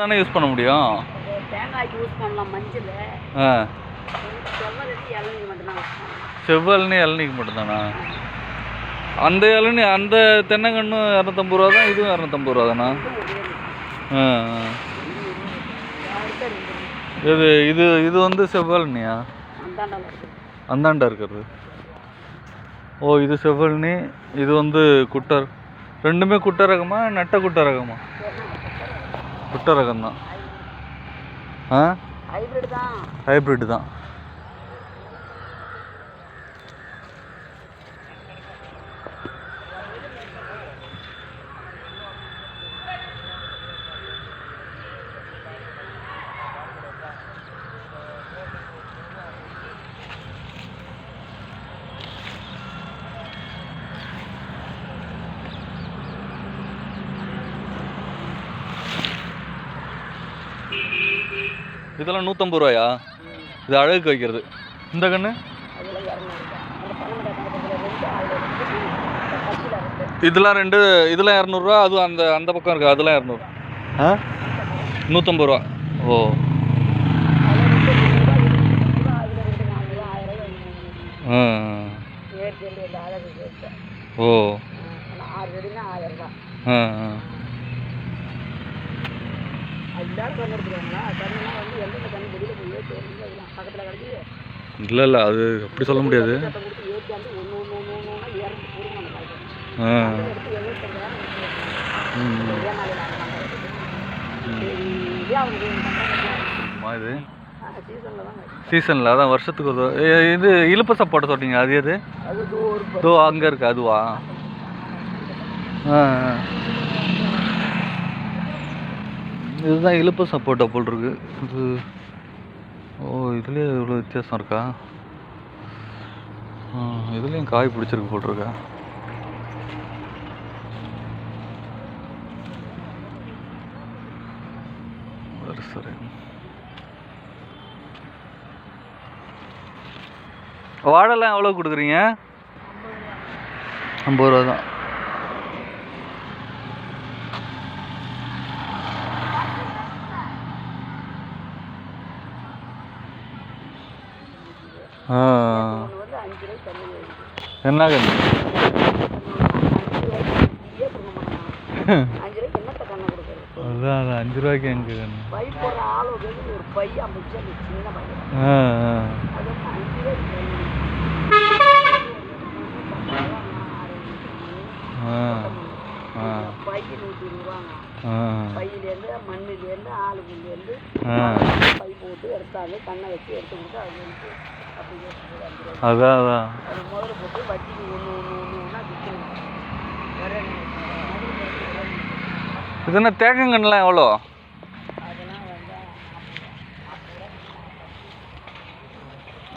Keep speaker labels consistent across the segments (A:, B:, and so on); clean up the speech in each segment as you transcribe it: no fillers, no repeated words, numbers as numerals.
A: தானே யூஸ் பண்ண முடியும்.
B: தேங்காய்க்கு யூஸ் பண்ணலாம் மஞ்சள். செவ்வல் இளநீ மட்டும்தான்.
A: செவ்வல்னு இளநீக்கு மட்டும்தானா? அந்த இளநீ அந்த தென்னங்கன்று 250 ரூபா தான், இதுவும் 250 ரூபா தானா? இது இது இது வந்து செவ்வல்னியா? அந்தாண்டா இருக்கிறது. ஓ, இது செவ்வல்னி, இது வந்து குட்டர். ரெண்டுமே குட்டை ரகமா நட்ட குட்டை ரகமா? குட்டை ரகம் தான். ஹைப்ரிட் தான். இதெல்லாம் 150 ரூபாயா? இது அழகுக்கு வைக்கிறது. இந்த கண்ணு இதெல்லாம் இதெல்லாம் 200 ரூபா. அதுவும் அந்த அந்த பக்கம் இருக்கு, அதெல்லாம் 200. 150 ரூபா. ஓ, ஓ, இல்லை இல்லை, அது அப்படி சொல்ல முடியாது. இது சீசனில் அதான் வருஷத்துக்கு ஒரு. இது இலுப்ப சப்பாட்டை சொல்றீங்க, அது எது? தோ அங்கே இருக்கு, அதுவா? இதுதான் இலுப்ப சப்போட்டா போல் இருக்கு இது. ஓ, இதுலேயே இவ்வளோ வித்தியாசம் இருக்கா? இதுலேயும் காய் பிடிச்சிருக்கு போட்டிருக்கா. சரி, வாழைலாம் எவ்வளோ கொடுக்குறீங்க? 50 ரூபா தான். என்ன கண்ணு? அதான் 5 ரூபாய்க்கு எங்க கண்ணு? அதான் அதான். இது என்ன தேக்கங்கன்னுலாம் எவ்வளோ?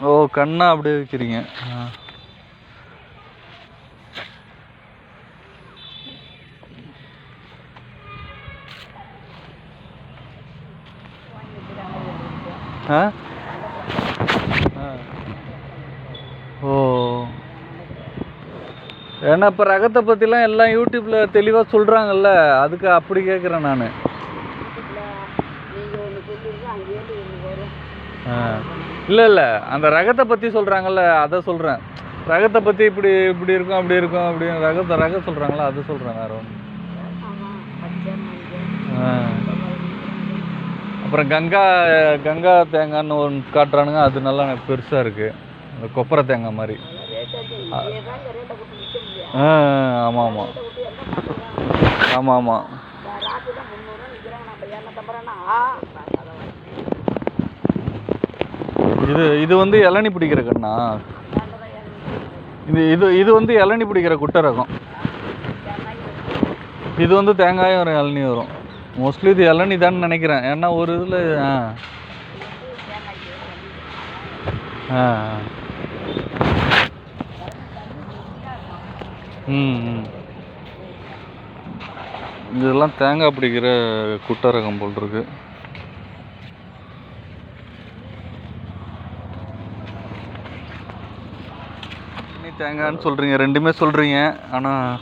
A: ஓ, கண்ணா அப்படியே வைக்கிறீங்க. ஓ, ஏன்னா இப்போ ரகத்தை பற்றிலாம் எல்லாம் யூடியூப்பில் தெளிவாக சொல்கிறாங்கல்ல, அதுக்கு அப்படி கேட்குறேன் நான். இல்லை இல்லை, அந்த ரகத்தை பற்றி சொல்கிறாங்கல்ல, அதை சொல்கிறேன். ரகத்தை பற்றி இப்படி இப்படி இருக்கும் அப்படி இருக்கும் அப்படின்னு ரகம் சொல்கிறாங்களா, அது சொல்கிறேன். வேறு ஒன்று. அப்புறம் கங்கா தேங்காய்னு ஒன்று காட்டுறானுங்க, அது நல்லா பெருசாக இருக்குது, அந்த கொப்பரை தேங்காய் மாதிரி. ஆமாம் ஆமாம் ஆமாம் ஆமாம். இது வந்து இளநி பிடிக்கிற கண்ணா? இது வந்து இளநி பிடிக்கிற குட்டை ரகம். இது வந்து தேங்காயும் வரும், இளநி வரும். மோஸ்ட்லி இது இளநி தான் நினைக்கிறேன். ஏன்னா ஒரு இதில் இதெல்லாம் தேங்காய் பிடிக்கிற குட்டை ரகம் போல் இருக்கு. தேங்காய்னு சொல்கிறீங்க, ரெண்டுமே சொல்கிறீங்க. ஆனால்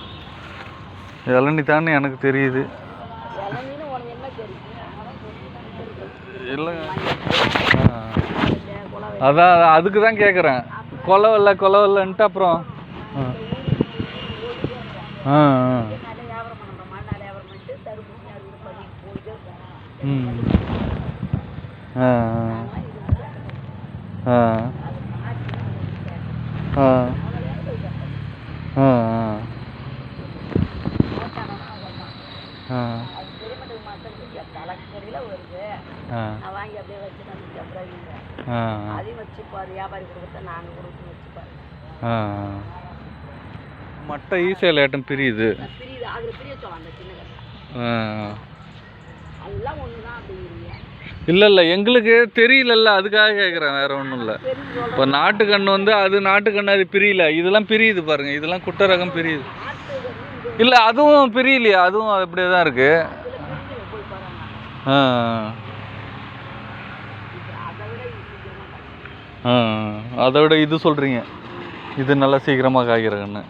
A: இளநி தானே எனக்கு தெரியுது. இல்லைங்க. அதான் அதுக்கு தான் கேட்குறேன். கொலவல்லன்ட்டு அப்புறம் ஆ ஆ ம் ஆ ஆ ஆ ஆ ஆ மட்டை ஈஸியாக ஏட்டம் பிரியுது. இல்லை இல்லை எங்களுக்கு தெரியலல்ல, அதுக்காக கேட்குறேன், வேற ஒன்றும் இல்லை. இப்போ நாட்டுக்கண்ணு வந்து அது நாட்டுக்கண்ணு அது பிரியல, இதெல்லாம் பிரியுது பாருங்க, இதெல்லாம் குட்டை ரகம் பிரியுது. இல்லை அதுவும் பிரியலையா, அதுவும் அப்படியே தான் இருக்கு. ஆ ஆ அதை விட இது சொல்கிறீங்க, இது நல்லா சீக்கிரமாக காய்க்கிற கண்ணு.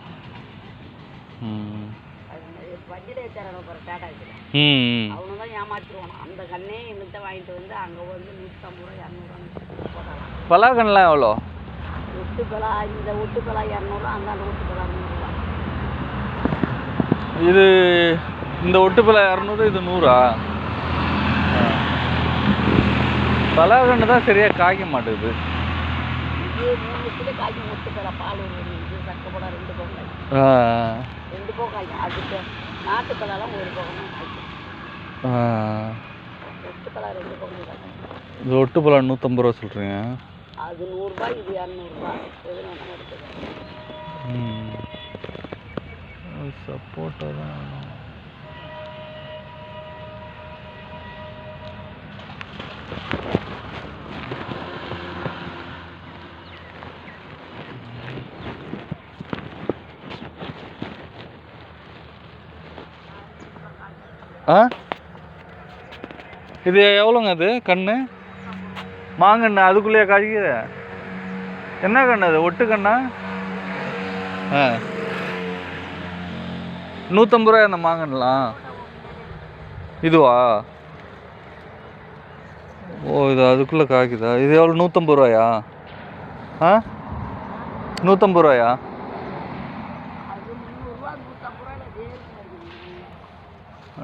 A: ம் ம் பலாக்கண்ணெலாம் எவ்வளோ? இது இந்த ஒட்டுப்பலா 200, இது 100ஆ? பலாக்கண்ணு தான் சரியாக காய்க்க மாட்டேங்குது. இது ஒட்டுப்பலா 150 ரூபா சொல்கிறீங்க.
B: அது 100 ரூபாய், இது 200 ரூபாய்.
A: சப்போட்டா தான். ஆ இது எவ்வளோங்க அது கண்ணு? மாங்கண்ணு அதுக்குள்ளேயே காய்க்குது. என்ன கண்ணு அது, ஒட்டு கண்ணா? ஆ 150 ரூபாய் அந்த மாங்கன்னுலாம். இதுவா? ஓ இது அதுக்குள்ளே காய்க்குதா? இது எவ்வளோ, 150 ரூபாயா? ஆ 150 ரூபாயா?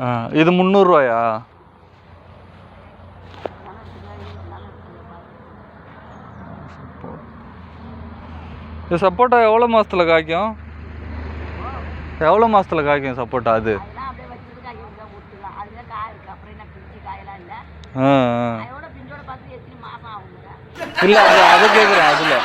A: ஆ இது 300 ரூபாயா? இது சப்போட்டா எவ்வளோ மாதத்தில் காய்க்கும்? எவ்வளோ மாதத்தில் காய்க்கும் சப்போட்டா அது? ஆ இல்லை அதை கேட்குறேன். அதில்